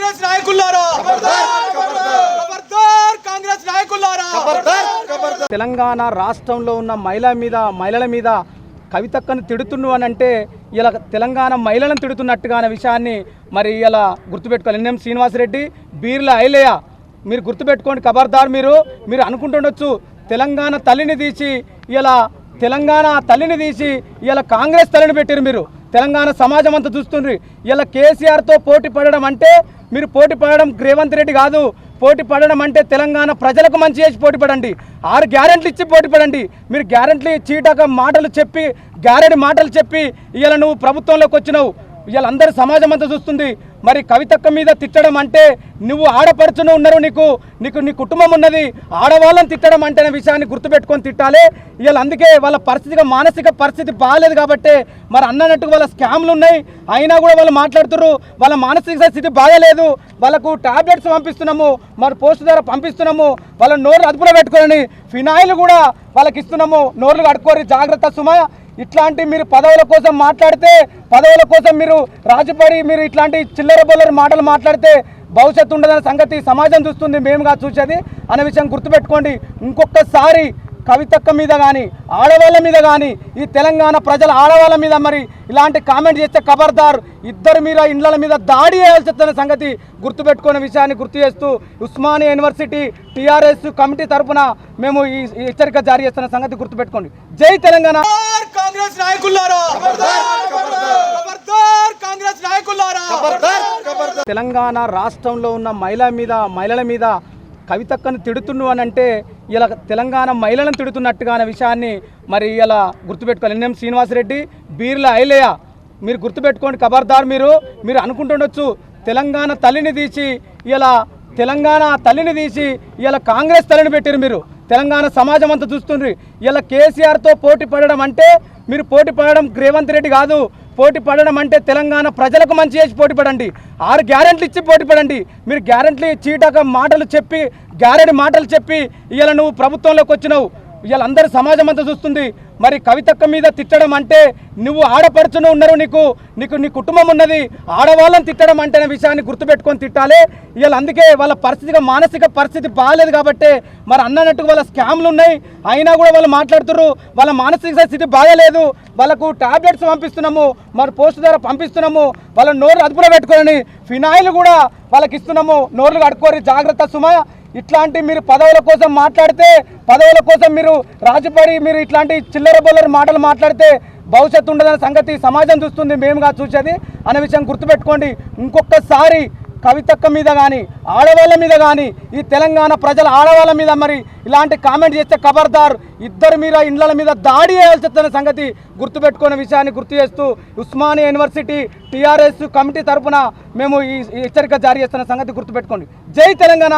కాంగ్రెస్ నాయకులారా ఖబర్దార్ కాంగ్రెస్ నాయకులారా తెలంగాణ రాష్ట్రంలో ఉన్న మహిళల మీద కవితక్కను తిడుతున్ను అని అంటే ఇలా తెలంగాణ మహిళలను తిడుతున్నట్టుగా అనే విషయాన్ని మరి ఇలా గుర్తుపెట్టుకోవాలి. ఎన్ఎం శ్రీనివాసరెడ్డి, బీర్ల ఐలయ్య మీరు గుర్తుపెట్టుకోండి. ఖబర్దార్ మీరు అనుకుంటుండొచ్చు తెలంగాణ తల్లిని తీసి ఇలా కాంగ్రెస్ తల్లిని పెట్టారు. మీరు తెలంగాణ సమాజం అంతా చూస్తుండ్రి. ఇలా కేసీఆర్తో పోటీ పడడం అంటే మీరు పోటీ పడడం రేవంత్ రెడ్డి కాదు, పోటీ పడడం అంటే తెలంగాణ ప్రజలకు మంచి చేసి పోటీ పడండి. 6 గ్యారెంట్లు ఇచ్చి పోటీ పడండి. మీరు గ్యారెంట్లు చీటక మాటలు చెప్పి గ్యారెంటీ మాటలు చెప్పి ఇలా నువ్వు ప్రభుత్వంలోకి వచ్చినావు. ఇవాళ అందరి సమాజం అంతా చూస్తుంది. మరి కవితక్క మీద తిట్టడం అంటే నువ్వు ఆడపడుచును ఉన్నారు, నీకు నీ కుటుంబం ఉన్నది, ఆడవాళ్ళని తిట్టడం అంటే అనే విషయాన్ని గుర్తుపెట్టుకొని తిట్టాలి. ఇవాళ అందుకే వాళ్ళ మానసిక పరిస్థితి బాగాలేదు కాబట్టి మరి అన్నట్టుగా వాళ్ళ స్కామ్లు ఉన్నాయి, అయినా కూడా వాళ్ళు మాట్లాడుతున్నారు. వాళ్ళ మానసిక స్థితి బాగాలేదు, వాళ్ళకు టాబ్లెట్స్ పంపిస్తున్నాము, మరి పోస్ట్ ద్వారా పంపిస్తున్నాము, వాళ్ళ నోరు అదుపులో పెట్టుకోని ఫినాయిల్ కూడా వాళ్ళకి ఇస్తున్నాము, నోర్లు కడుక్కోరి జాగ్రత్త సుమా. ఇట్లాంటి మీరు పదవుల కోసం మాట్లాడితే, పదవుల కోసం మీరు రాజుపడి మీరు ఇట్లాంటి చిల్లర బొల్లర మాటలు మాట్లాడితే భవిష్యత్తు ఉండదనే సంగతి సమాజం చూస్తుంది, మేముగా చూసేది అనే విషయం గుర్తుపెట్టుకోండి. ఇంకొకసారి కవితక్క మీద కానీ ఆడవాళ్ళ మీద కానీ ఈ తెలంగాణ ప్రజల ఆడవాళ్ళ మీద మరి ఇలాంటి కామెంట్ చేస్తే ఖబర్దార్, ఇద్దరు మీద ఇండ్ల మీద దాడి చేయాల్సి వస్తున్న సంగతి గుర్తుపెట్టుకునే విషయాన్ని గుర్తు చేస్తూ ఉస్మానియా యూనివర్సిటీ టీఆర్ఎస్ కమిటీ తరఫున మేము ఈ హెచ్చరిక జారీ చేస్తున్న సంగతి గుర్తుపెట్టుకోండి. జై తెలంగాణ. కాంగ్రెస్ నాయకులారా కాంగ్రెస్ నాయకులారా తెలంగాణ రాష్ట్రంలో ఉన్న మహిళల మీద కవితక్కను తిడుతున్ను అని అంటే ఇలా తెలంగాణ మహిళలను తిడుతున్నట్టుగా అనే విషయాన్ని మరి ఇలా గుర్తుపెట్టుకోవాలి. ఎన్ఎం శ్రీనివాసరెడ్డి, బీర్ల ఐలయ్య మీరు గుర్తుపెట్టుకోండి. ఖబర్దార్ మీరు అనుకుంటుండొచ్చు తెలంగాణ తల్లిని తీసి ఇలా కాంగ్రెస్ తల్లిని పెట్టారు. మీరు తెలంగాణ సమాజం అంతా చూస్తుండ్రి. ఇలా కేసీఆర్తో పోటీ పడడం అంటే మీరు పోటీ పడడం రేవంత్ రెడ్డి కాదు, పోటీ పడడం అంటే తెలంగాణ ప్రజలకు మంచి చేసి పోటీ పడండి. 6 గ్యారెంట్లు ఇచ్చి పోటీ పడండి. మీరు గ్యారెంట్లు చీటక మాటలు చెప్పి గ్యారెంటీ మాటలు చెప్పి ఇలా నువ్వు ప్రభుత్వంలోకి వచ్చినావు. ఇవాళ అందరి సమాజం అంతా చూస్తుంది. మరి కవితక్క మీద తిట్టడం అంటే నువ్వు ఆడపడుచును ఉన్నారు, నీకు నీ కుటుంబం ఉన్నది, ఆడవాళ్ళని తిట్టడం అంటే అనే విషయాన్ని గుర్తుపెట్టుకొని తిట్టాలి. ఇవాళ అందుకే వాళ్ళ మానసిక పరిస్థితి బాగాలేదు కాబట్టి మరి అన్నట్టుగా వాళ్ళ స్కామ్లు ఉన్నాయి, అయినా కూడా వాళ్ళు మాట్లాడుతున్నారు. వాళ్ళ మానసిక స్థితి బాగాలేదు, వాళ్ళకు టాబ్లెట్స్ పంపిస్తున్నాము, మరి పోస్ట్ ద్వారా పంపిస్తున్నాము, వాళ్ళ నోరు అదుపులో పెట్టుకోని ఫినాయిల్ కూడా వాళ్ళకి ఇస్తున్నాము, నోర్లు కడుక్కోరి జాగ్రత్త సుమా. ఇట్లాంటి మీరు పదవుల కోసం మాట్లాడితే, పదవుల కోసం మీరు రాజుపడి మీరు ఇట్లాంటి చిల్లర బొల్లర మాటలు మాట్లాడితే భవిష్యత్తు ఉండదనే సంగతి సమాజం చూస్తుంది, మేముగా చూసేది అనే విషయం గుర్తుపెట్టుకోండి. ఇంకొకసారి కవితక్క మీద కానీ ఆడవాళ్ళ మీద కానీ ఈ తెలంగాణ ప్రజల ఆడవాళ్ళ మీద మరి ఇలాంటి కామెంట్ చేస్తే ఖబర్దార్, ఇద్దరు మీద ఇండ్ల మీద దాడి చేయాల్సి వస్తున్న సంగతి గుర్తుపెట్టుకునే విషయాన్ని గుర్తు చేస్తూ ఉస్మానియా యూనివర్సిటీ టీఆర్ఎస్ కమిటీ తరఫున మేము ఈ హెచ్చరిక జారీ చేస్తున్న సంగతి గుర్తుపెట్టుకోండి. జై తెలంగాణ.